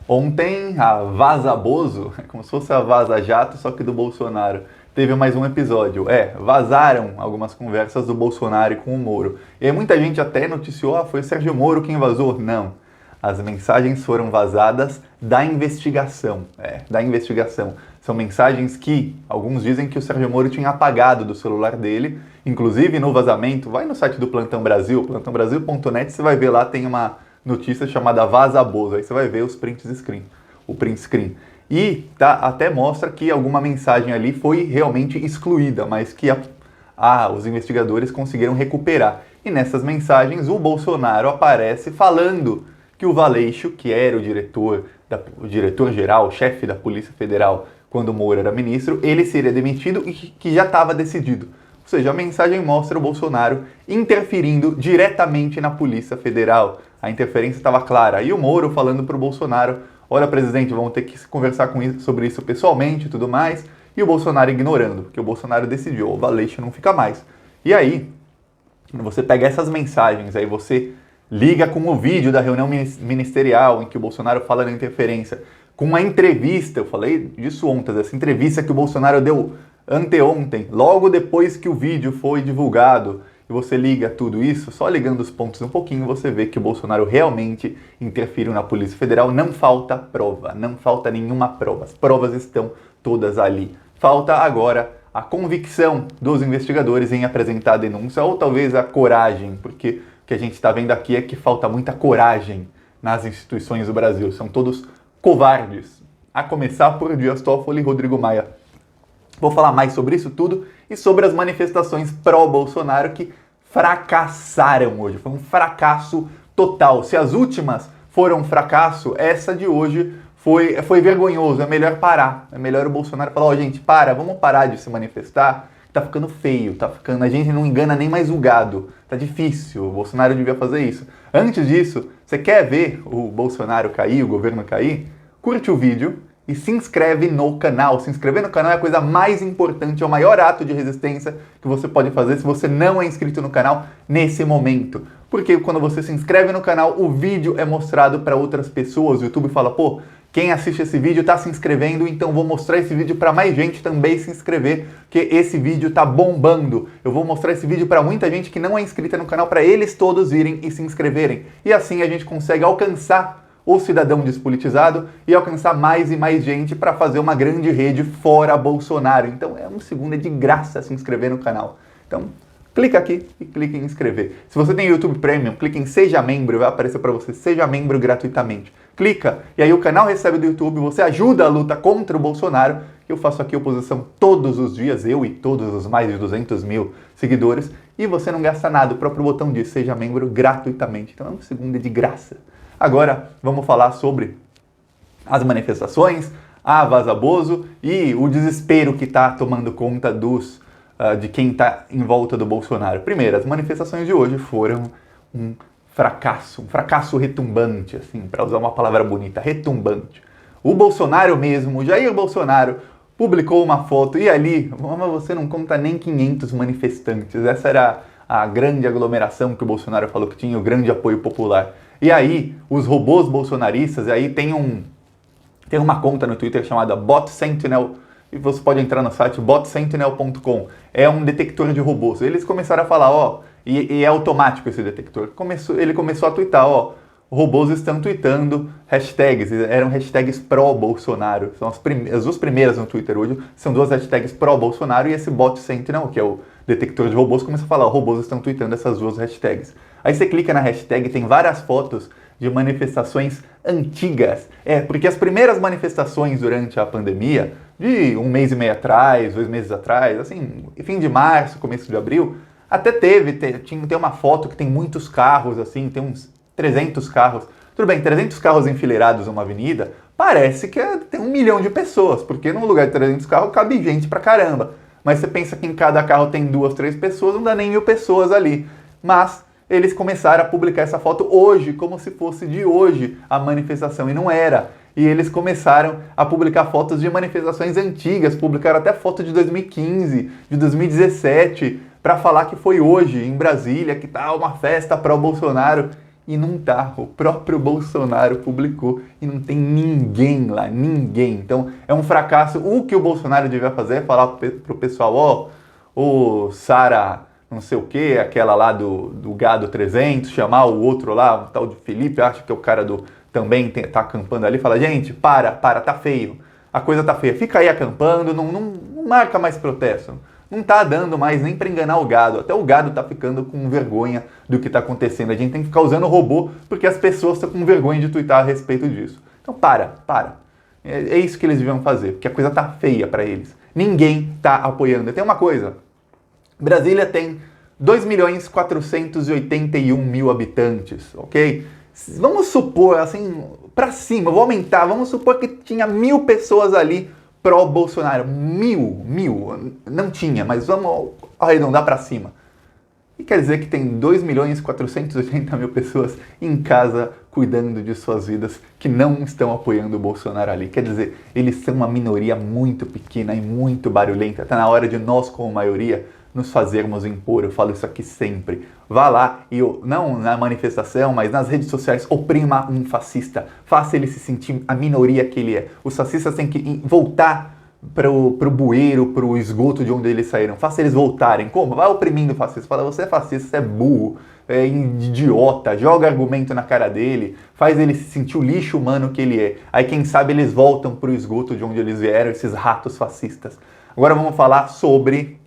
Ontem, a Vaza Bozo, como se fosse a Vaza Jato, só que do Bolsonaro, teve mais um episódio. Vazaram algumas conversas do Bolsonaro com o Moro. E aí muita gente até noticiou, foi o Sérgio Moro quem vazou. Não. As mensagens foram vazadas da investigação. Da investigação. São mensagens que alguns dizem que o Sérgio Moro tinha apagado do celular dele. Inclusive, no vazamento, vai no site do Plantão Brasil, plantãobrasil.net, você vai ver lá, tem uma notícia chamada Vaza Bozo. Aí você vai ver os o print screen. E até mostra que alguma mensagem ali foi realmente excluída, mas que os investigadores conseguiram recuperar. E nessas mensagens o Bolsonaro aparece falando que o Valeixo, que era o diretor-geral, chefe da Polícia Federal, quando o Moro era ministro, ele seria demitido e que já estava decidido. Ou seja, a mensagem mostra o Bolsonaro interferindo diretamente na Polícia Federal. A interferência estava clara. E o Moro falando para o Bolsonaro, olha, presidente, vamos ter que conversar sobre isso pessoalmente e tudo mais. E o Bolsonaro ignorando, porque o Bolsonaro decidiu, o Valeixo não fica mais. E aí, você pega essas mensagens, aí você liga com o vídeo da reunião ministerial em que o Bolsonaro fala da interferência, com a entrevista, eu falei disso ontem, essa entrevista que o Bolsonaro deu anteontem, logo depois que o vídeo foi divulgado, e você liga tudo isso, só ligando os pontos um pouquinho, você vê que o Bolsonaro realmente interferiu na Polícia Federal. Não falta prova, não falta nenhuma prova. As provas estão todas ali. Falta agora a convicção dos investigadores em apresentar a denúncia, ou talvez a coragem, porque o que a gente está vendo aqui é que falta muita coragem nas instituições do Brasil. São todos covardes, a começar por Dias Toffoli e Rodrigo Maia. Vou falar mais sobre isso tudo e sobre as manifestações pró-Bolsonaro que fracassaram hoje. Foi um fracasso total. Se as últimas foram um fracasso, essa de hoje foi vergonhoso. É melhor parar. É melhor o Bolsonaro falar, gente, vamos parar de se manifestar. Tá ficando feio, a gente não engana nem mais o gado. Tá difícil, o Bolsonaro devia fazer isso. Antes disso, você quer ver o Bolsonaro cair, o governo cair? Curte o vídeo e se inscreve no canal. Se inscrever no canal é a coisa mais importante, é o maior ato de resistência que você pode fazer se você não é inscrito no canal nesse momento. Porque quando você se inscreve no canal, o vídeo é mostrado para outras pessoas. O YouTube fala, quem assiste esse vídeo está se inscrevendo, então vou mostrar esse vídeo para mais gente também se inscrever, porque esse vídeo está bombando. Eu vou mostrar esse vídeo para muita gente que não é inscrita no canal, para eles todos irem e se inscreverem. E assim a gente consegue alcançar o cidadão despolitizado e alcançar mais e mais gente para fazer uma grande rede fora Bolsonaro. Então é um segundo, é de graça se inscrever no canal. Então clica aqui e clica em inscrever. Se você tem YouTube Premium, clica em Seja Membro, vai aparecer para você Seja Membro gratuitamente. Clica e aí o canal recebe do YouTube, você ajuda a luta contra o Bolsonaro. Eu faço aqui oposição todos os dias, eu e todos os mais de 200 mil seguidores, e você não gasta nada, o próprio botão diz Seja Membro gratuitamente. Então é um segundo de graça. Agora vamos falar sobre as manifestações, a Vaza Bozo e o desespero que está tomando conta de quem está em volta do Bolsonaro. Primeiro, as manifestações de hoje foram um fracasso retumbante, assim, para usar uma palavra bonita, retumbante. O Bolsonaro mesmo, o Jair Bolsonaro, publicou uma foto e ali, você não conta nem 500 manifestantes. Essa era a grande aglomeração que o Bolsonaro falou que tinha, o grande apoio popular. E aí, os robôs bolsonaristas, e aí tem uma conta no Twitter chamada Bot Sentinel, e você pode entrar no site botsentinel.com. É um detector de robôs. Eles começaram a falar, e é automático esse detector. Ele começou a twittar, robôs estão tweetando hashtags, eram hashtags pró-Bolsonaro. São as duas primeiras no Twitter hoje, são duas hashtags pró-Bolsonaro, e esse Bot Sentinel, que é o detector de robôs, começa a falar, robôs estão tweetando essas duas hashtags. Aí você clica na hashtag, tem várias fotos de manifestações antigas. Porque as primeiras manifestações durante a pandemia, de 1 mês e meio atrás, 2 meses atrás, assim, fim de março, começo de abril, até tem uma foto que tem muitos carros, assim, tem uns 300 carros. Tudo bem, 300 carros enfileirados numa avenida, parece que tem 1 milhão de pessoas, porque num lugar de 300 carros cabe gente pra caramba. Mas você pensa que em cada carro tem 2, 3 pessoas, não dá nem 1.000 pessoas ali. Mas eles começaram a publicar essa foto hoje, como se fosse de hoje a manifestação, e não era. E eles começaram a publicar fotos de manifestações antigas, publicaram até foto de 2015, de 2017, para falar que foi hoje, em Brasília, que tá uma festa pró-Bolsonaro. e não tá. O próprio Bolsonaro publicou e não tem ninguém lá, ninguém. Então é um fracasso. O que o Bolsonaro devia fazer é falar pro pessoal, ô Sara, não sei o que, aquela lá do Gado 300, chamar o outro lá, um tal de Felipe, acho que é o cara do também tá acampando ali, fala, gente, para, tá feio. A coisa tá feia. Fica aí acampando, não marca mais protesto. Não tá dando mais nem para enganar o gado. Até o gado tá ficando com vergonha do que tá acontecendo. A gente tem que ficar usando robô porque as pessoas estão com vergonha de twittar a respeito disso. Então para. É isso que eles deviam fazer, porque a coisa tá feia para eles. Ninguém tá apoiando. Tem uma coisa. Brasília tem 2.481.000 habitantes, ok? Vamos supor, assim, para cima, vou aumentar, vamos supor que tinha 1.000 pessoas ali pró-Bolsonaro. 1.000, não tinha, mas vamos arredondar para cima. E quer dizer que tem 2.480.000 pessoas em casa cuidando de suas vidas que não estão apoiando o Bolsonaro ali. Quer dizer, eles são uma minoria muito pequena e muito barulhenta. Está na hora de nós, como maioria, nos fazermos impor. Eu falo isso aqui sempre. Vá lá e, não na manifestação, mas nas redes sociais, oprima um fascista. Faça ele se sentir a minoria que ele é. Os fascistas têm que voltar pro bueiro, pro esgoto de onde eles saíram. Faça eles voltarem. Como? Vai oprimindo o fascista. Fala, você é fascista, você é burro, é idiota. Joga argumento na cara dele. Faz ele se sentir o lixo humano que ele é. Aí, quem sabe, eles voltam pro esgoto de onde eles vieram, esses ratos fascistas. Agora vamos falar sobre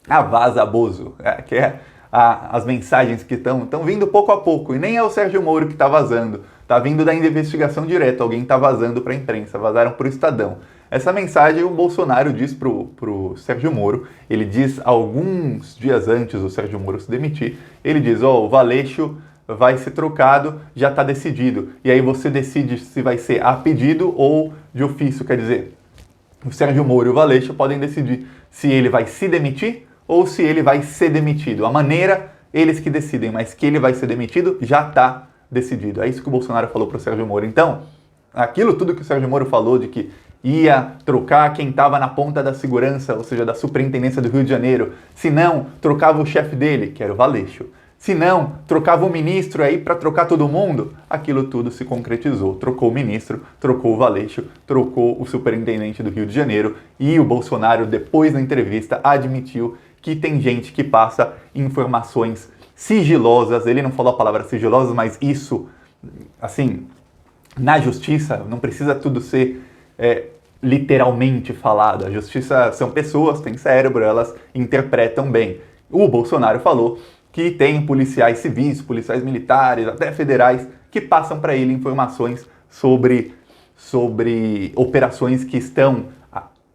a Vaza Bozo, que é as mensagens que estão vindo pouco a pouco. E nem é o Sérgio Moro que está vazando. Está vindo da investigação direta. Alguém está vazando para a imprensa. Vazaram para o Estadão. Essa mensagem o Bolsonaro diz pro Sérgio Moro. Ele diz alguns dias antes do Sérgio Moro se demitir. Ele diz, o Valeixo vai ser trocado, já está decidido. E aí você decide se vai ser a pedido ou de ofício. Quer dizer, o Sérgio Moro e o Valeixo podem decidir se ele vai se demitir ou se ele vai ser demitido. A maneira, eles que decidem, mas que ele vai ser demitido já está decidido. É isso que o Bolsonaro falou para o Sérgio Moro. Então, aquilo tudo que o Sérgio Moro falou de que ia trocar quem estava na ponta da segurança, ou seja, da superintendência do Rio de Janeiro. Se não, trocava o chefe dele, que era o Valeixo. Se não, trocava o ministro aí para trocar todo mundo. Aquilo tudo se concretizou. Trocou o ministro, trocou o Valeixo, trocou o superintendente do Rio de Janeiro. E o Bolsonaro, depois da entrevista, admitiu que tem gente que passa informações sigilosas. Ele não falou a palavra sigilosas, mas isso, assim, na justiça, não precisa tudo ser literalmente falado. A justiça são pessoas, têm cérebro, elas interpretam bem. O Bolsonaro falou que tem policiais civis, policiais militares, até federais, que passam para ele informações sobre operações que estão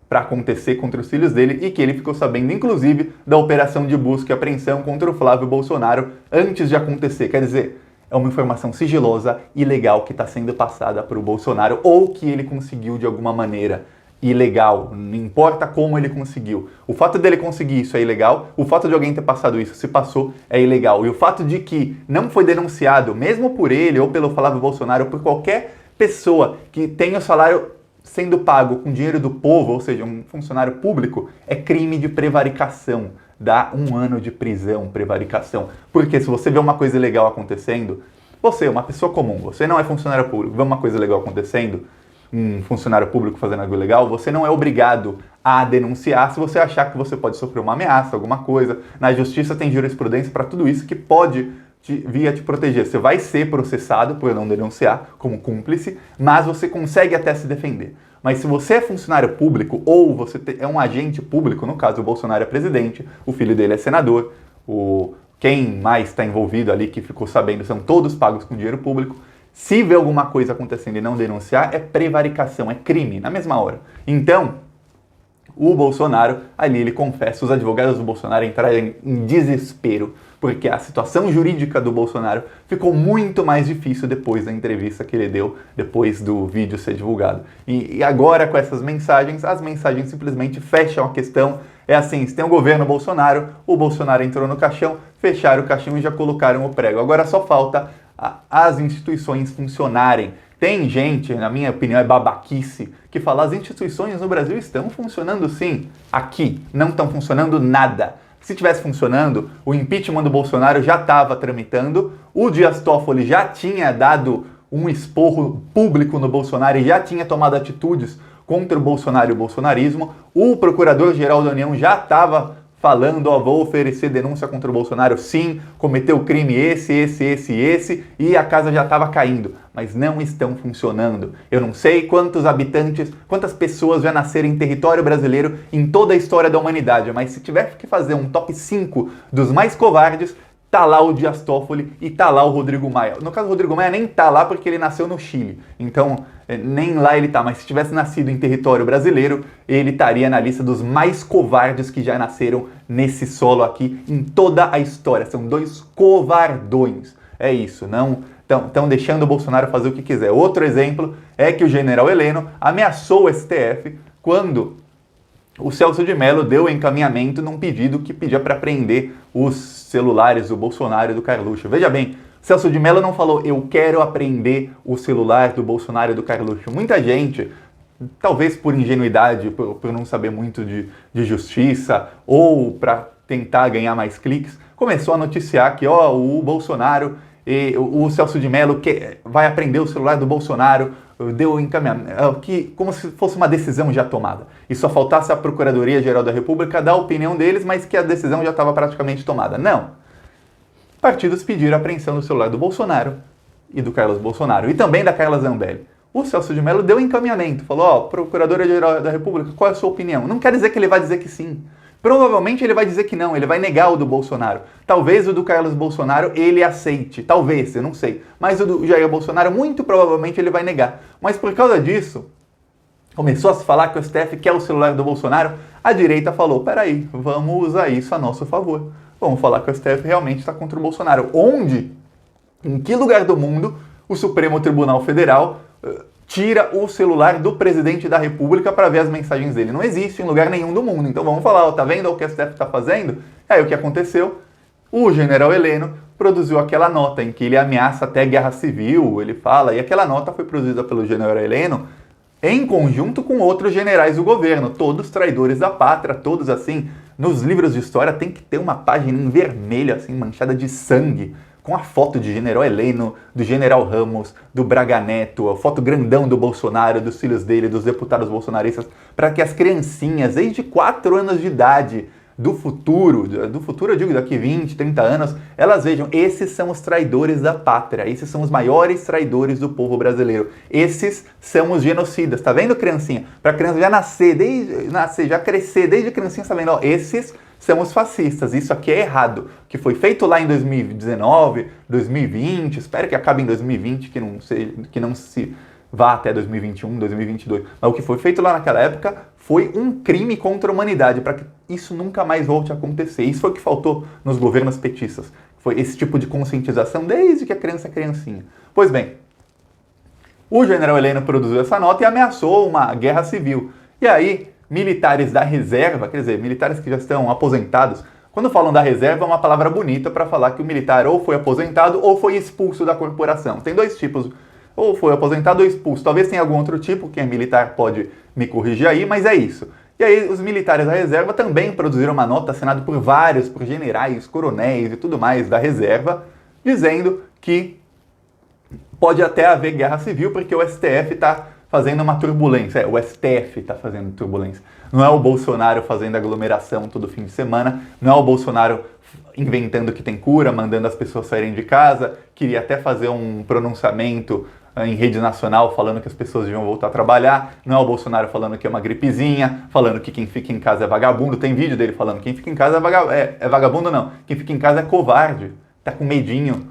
para acontecer contra os filhos dele e que ele ficou sabendo, inclusive, da operação de busca e apreensão contra o Flávio Bolsonaro antes de acontecer. Quer dizer, é uma informação sigilosa e legal que está sendo passada para o Bolsonaro ou que ele conseguiu de alguma maneira ilegal, não importa como ele conseguiu. O fato dele conseguir isso é ilegal, o fato de alguém ter passado isso, se passou, é ilegal. E o fato de que não foi denunciado, mesmo por ele ou pelo Flávio Bolsonaro, ou por qualquer pessoa que tenha o salário sendo pago com dinheiro do povo, ou seja, um funcionário público, é crime de prevaricação. Dá 1 ano de prisão, prevaricação. Porque se você vê uma coisa ilegal acontecendo, você é uma pessoa comum, você não é funcionário público, vê uma coisa legal acontecendo, um funcionário público fazendo algo ilegal, você não é obrigado a denunciar se você achar que você pode sofrer uma ameaça, alguma coisa. Na justiça tem jurisprudência para tudo isso que pode vir a te proteger. Você vai ser processado por não denunciar como cúmplice, mas você consegue até se defender. Mas se você é funcionário público ou você é um agente público, no caso o Bolsonaro é presidente, o filho dele é senador, quem mais está envolvido ali que ficou sabendo são todos pagos com dinheiro público. Se vê alguma coisa acontecendo e não denunciar, é prevaricação, é crime, na mesma hora. Então, o Bolsonaro, ali ele confessa, os advogados do Bolsonaro entraram em desespero, porque a situação jurídica do Bolsonaro ficou muito mais difícil depois da entrevista que ele deu, depois do vídeo ser divulgado. E agora, com essas mensagens, as mensagens simplesmente fecham a questão. É assim, se tem o governo Bolsonaro, o Bolsonaro entrou no caixão, fecharam o caixão e já colocaram o prego. Agora só falta as instituições funcionarem. Tem gente, na minha opinião é babaquice, que fala as instituições no Brasil estão funcionando sim. Aqui não estão funcionando nada. Se tivesse funcionando, o impeachment do Bolsonaro já estava tramitando, o Dias Toffoli já tinha dado um esporro público no Bolsonaro e já tinha tomado atitudes contra o Bolsonaro e o bolsonarismo, o Procurador-Geral da União já estava falando, ó, vou oferecer denúncia contra o Bolsonaro, sim, cometeu crime esse, e a casa já estava caindo, mas não estão funcionando. Eu não sei quantos habitantes, quantas pessoas já nasceram em território brasileiro em toda a história da humanidade, mas se tiver que fazer um top 5 dos mais covardes, tá lá o Dias Toffoli e tá lá o Rodrigo Maia. No caso, o Rodrigo Maia nem tá lá porque ele nasceu no Chile, então nem lá ele tá, mas se tivesse nascido em território brasileiro, ele estaria na lista dos mais covardes que já nasceram nesse solo aqui em toda a história. São dois covardões. É isso, não estão deixando o Bolsonaro fazer o que quiser. Outro exemplo é que o general Heleno ameaçou o STF quando o Celso de Mello deu encaminhamento num pedido que pedia para prender os celulares do Bolsonaro e do Carluxo. Veja bem, Celso de Mello não falou, eu quero apreender o celular do Bolsonaro e do Carluxo. Muita gente, talvez por ingenuidade, por não saber muito de justiça, ou para tentar ganhar mais cliques, começou a noticiar que ó, o Bolsonaro e o Celso de Mello vai apreender o celular do Bolsonaro, deu encaminhamento, como se fosse uma decisão já tomada. E só faltasse a Procuradoria-Geral da República dar a opinião deles, mas que a decisão já estava praticamente tomada. Não. Partidos pediram a apreensão do celular do Bolsonaro e do Carlos Bolsonaro, e também da Carla Zambelli. O Celso de Mello deu encaminhamento, falou, ó, Procuradora-Geral da República, qual é a sua opinião? Não quer dizer que ele vai dizer que sim. Provavelmente ele vai dizer que não, ele vai negar o do Bolsonaro. Talvez o do Carlos Bolsonaro ele aceite, talvez, eu não sei. Mas o do Jair Bolsonaro, muito provavelmente ele vai negar. Mas por causa disso, começou a se falar que o STF quer o celular do Bolsonaro, a direita falou, peraí, vamos usar isso a nosso favor. Vamos falar que o STF realmente está contra o Bolsonaro. Onde, em que lugar do mundo, o Supremo Tribunal Federal tira o celular do presidente da República para ver as mensagens dele? Não existe em lugar nenhum do mundo. Então vamos falar, ó, tá vendo o que o STF está fazendo? Aí o que aconteceu? O general Heleno produziu aquela nota em que ele ameaça até guerra civil, ele fala, e aquela nota foi produzida pelo general Heleno em conjunto com outros generais do governo, todos traidores da pátria, todos assim. Nos livros de história tem que ter uma página em vermelho, assim, manchada de sangue, com a foto de general Heleno, do general Ramos, do Braga Neto, a foto grandão do Bolsonaro, dos filhos dele, dos deputados bolsonaristas, para que as criancinhas, desde 4 anos de idade, do futuro eu digo daqui 20, 30 anos, elas vejam, esses são os traidores da pátria, esses são os maiores traidores do povo brasileiro, esses são os genocidas, tá vendo, criancinha? Para a criança já já crescer desde criancinha sabendo, ó, esses são os fascistas, isso aqui é errado, que foi feito lá em 2019, 2020, espero que acabe em 2020, que não se vá até 2021, 2022, mas o que foi feito lá naquela época foi um crime contra a humanidade, para que isso nunca mais volte a acontecer. Isso foi o que faltou nos governos petistas, foi esse tipo de conscientização desde que a criança é criancinha. Pois bem, o general Heleno produziu essa nota e ameaçou uma guerra civil. E aí, militares da reserva, quer dizer, militares que já estão aposentados, quando falam da reserva é uma palavra bonita para falar que o militar ou foi aposentado ou foi expulso da corporação. Tem dois tipos, ou foi aposentado ou expulso. Talvez tenha algum outro tipo, quem é militar pode me corrigir aí, mas é isso. E aí os militares da reserva também produziram uma nota assinada por generais, coronéis e tudo mais da reserva, dizendo que pode até haver guerra civil porque o STF está fazendo uma turbulência. O STF está fazendo turbulência. Não é o Bolsonaro fazendo aglomeração todo fim de semana, não é o Bolsonaro inventando que tem cura, mandando as pessoas saírem de casa, queria até fazer um pronunciamento em rede nacional falando que as pessoas deviam voltar a trabalhar, não é o Bolsonaro falando que é uma gripezinha, falando que quem fica em casa é vagabundo, tem vídeo dele falando que quem fica em casa é vagabundo não, quem fica em casa é covarde, tá com medinho,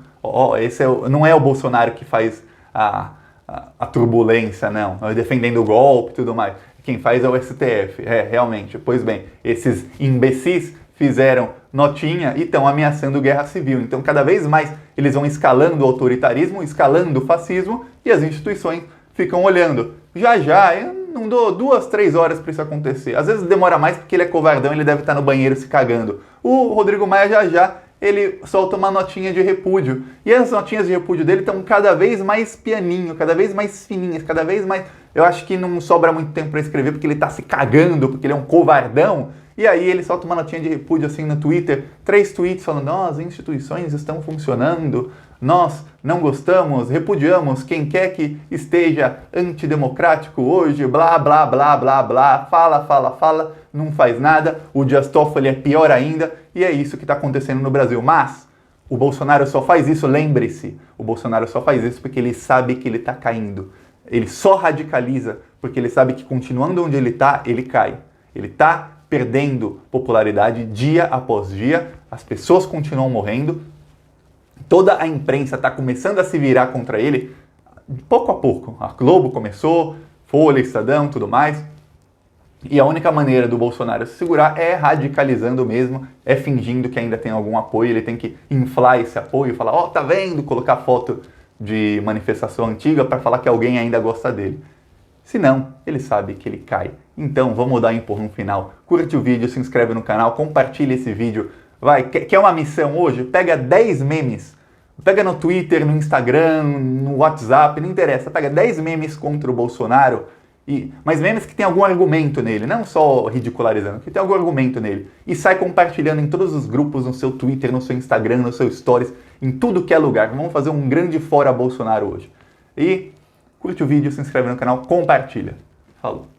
esse não é o Bolsonaro que faz a turbulência, não, defendendo o golpe e tudo mais, quem faz é o STF, realmente, pois bem, esses imbecis fizeram notinha e estão ameaçando guerra civil. Então, cada vez mais eles vão escalando o autoritarismo, escalando o fascismo e as instituições ficam olhando. Já, eu não dou 2, 3 horas para isso acontecer. Às vezes demora mais porque ele é covardão, ele deve estar no banheiro se cagando. O Rodrigo Maia já ele solta uma notinha de repúdio. E as notinhas de repúdio dele estão cada vez mais pianinho, cada vez mais fininhas, cada vez mais... Eu acho que não sobra muito tempo para escrever porque ele tá se cagando, porque ele é um covardão. E aí ele solta uma notinha de repúdio assim no Twitter, 3 tweets falando, as instituições estão funcionando, nós não gostamos, repudiamos quem quer que esteja antidemocrático hoje, blá, blá, blá, blá, blá, fala, não faz nada, o Dias Toffoli é pior ainda, e é isso que está acontecendo no Brasil. Mas o Bolsonaro só faz isso, lembre-se, o Bolsonaro só faz isso porque ele sabe que ele está caindo. Ele só radicaliza porque ele sabe que continuando onde ele está, ele cai. Ele está perdendo popularidade dia após dia, as pessoas continuam morrendo, toda a imprensa está começando a se virar contra ele, pouco a pouco. A Globo começou, Folha, Estadão, tudo mais. E a única maneira do Bolsonaro se segurar é radicalizando mesmo, é fingindo que ainda tem algum apoio, ele tem que inflar esse apoio, falar, tá vendo, colocar foto de manifestação antiga para falar que alguém ainda gosta dele. Se não, ele sabe que ele cai. Então, vamos dar um empurrão final. Curte o vídeo, se inscreve no canal, compartilha esse vídeo. Vai, quer uma missão hoje? Pega 10 memes. Pega no Twitter, no Instagram, no WhatsApp, não interessa. Pega 10 memes contra o Bolsonaro, mas memes que tem algum argumento nele, não só ridicularizando, que tem algum argumento nele. E sai compartilhando em todos os grupos, no seu Twitter, no seu Instagram, no seu Stories, em tudo que é lugar. Vamos fazer um grande fora Bolsonaro hoje. E curte o vídeo, se inscreve no canal, compartilha. Falou!